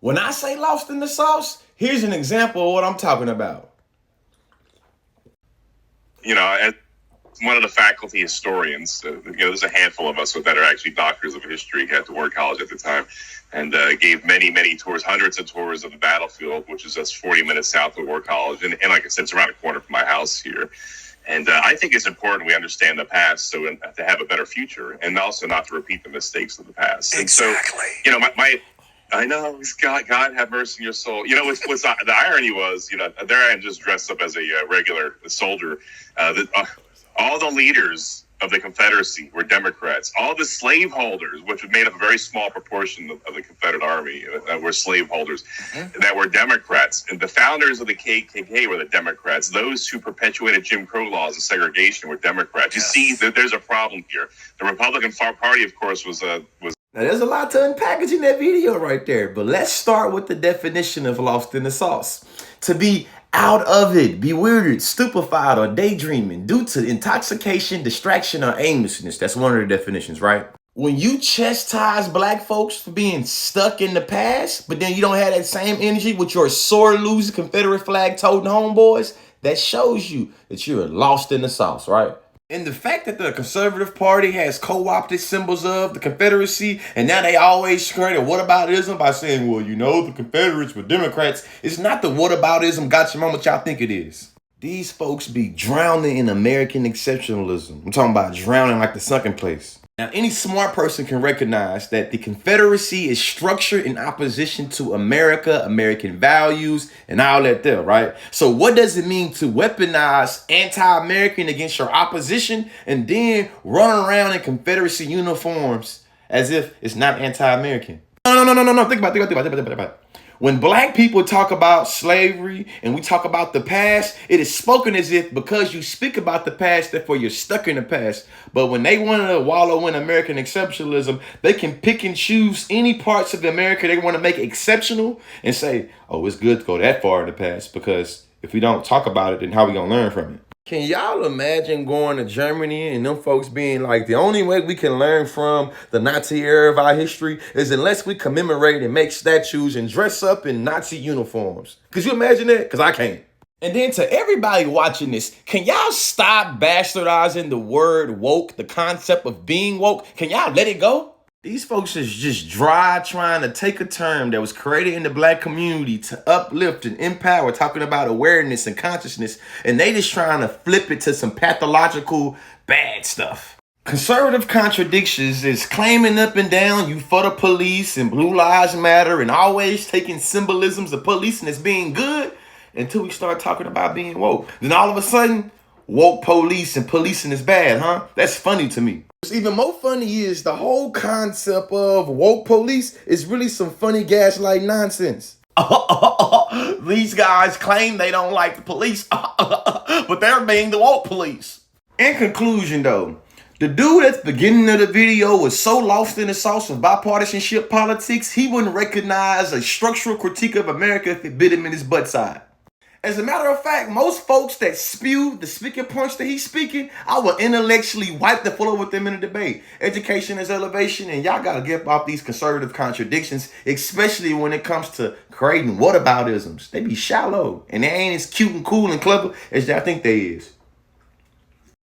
When I say lost in the sauce, here's an example of what I'm talking about. As one of the faculty historians, there's a handful of us that are actually doctors of history at the War College at the time, and gave many tours, hundreds of tours of the battlefield, which is just 40 minutes south of War College. And like I said, it's around the corner from my house here. And I think it's important we understand the past to have a better future, and also not to repeat the mistakes of the past. Exactly. And so, I know, God have mercy on your soul. What's the irony was, there I am just dressed up as a regular soldier. All the leaders of the Confederacy were Democrats. All the slaveholders, which made up a very small proportion of the Confederate Army, were slaveholders that were Democrats. And the founders of the KKK were the Democrats. Those who perpetuated Jim Crow laws and segregation were Democrats. You see that there's a problem here. The Republican Party, of course, was. Now, there's a lot to unpackage in that video right there, but let's start with the definition of lost in the sauce. To be out of it, bewildered, stupefied, or daydreaming due to intoxication, distraction, or aimlessness. That's one of the definitions, right? When you chastise black folks for being stuck in the past, but then you don't have that same energy with your sore loser Confederate flag toting homeboys, that shows you that you're lost in the sauce, right? And the fact that the conservative party has co-opted symbols of the Confederacy, and now they always create a whataboutism by saying, well, the Confederates were Democrats. It's not the whataboutism gotcha moment y'all think it is. These folks be drowning in American exceptionalism. I'm talking about drowning like the sunken place. Now, any smart person can recognize that the Confederacy is structured in opposition to America, American values, and all that there, right? So what does it mean to weaponize anti-American against your opposition and then run around in Confederacy uniforms as if it's not anti-American? No. Think about it. When black people talk about slavery and we talk about the past, it is spoken as if because you speak about the past, therefore you're stuck in the past. But when they want to wallow in American exceptionalism, they can pick and choose any parts of America they want to make exceptional and say, oh, it's good to go that far in the past because if we don't talk about it, then how are we going to learn from it? Can y'all imagine going to Germany and them folks being like, the only way we can learn from the Nazi era of our history is unless we commemorate and make statues and dress up in Nazi uniforms? Could you imagine that? Because I can't. And then to everybody watching this, can y'all stop bastardizing the word woke, the concept of being woke? Can y'all let it go? These folks is just dry trying to take a term that was created in the black community to uplift and empower, talking about awareness and consciousness, and they just trying to flip it to some pathological bad stuff. Conservative contradictions is claiming up and down you for the police and Blue Lives Matter and always taking symbolisms of policing as being good until we start talking about being woke. Then all of a sudden, woke police and policing is bad, huh? That's funny to me. What's even more funny is the whole concept of woke police is really some funny gaslight nonsense. These guys claim they don't like the police, but they're being the woke police. In conclusion, though, the dude at the beginning of the video was so lost in the sauce of bipartisanship politics, he wouldn't recognize a structural critique of America if it bit him in his butt side. As a matter of fact, most folks that spew the speaking points that he's speaking, I will intellectually wipe the floor with them in a debate. Education is elevation, and y'all got to get off these conservative contradictions, especially when it comes to creating whataboutisms. They be shallow, and they ain't as cute and cool and clever as y'all think they is.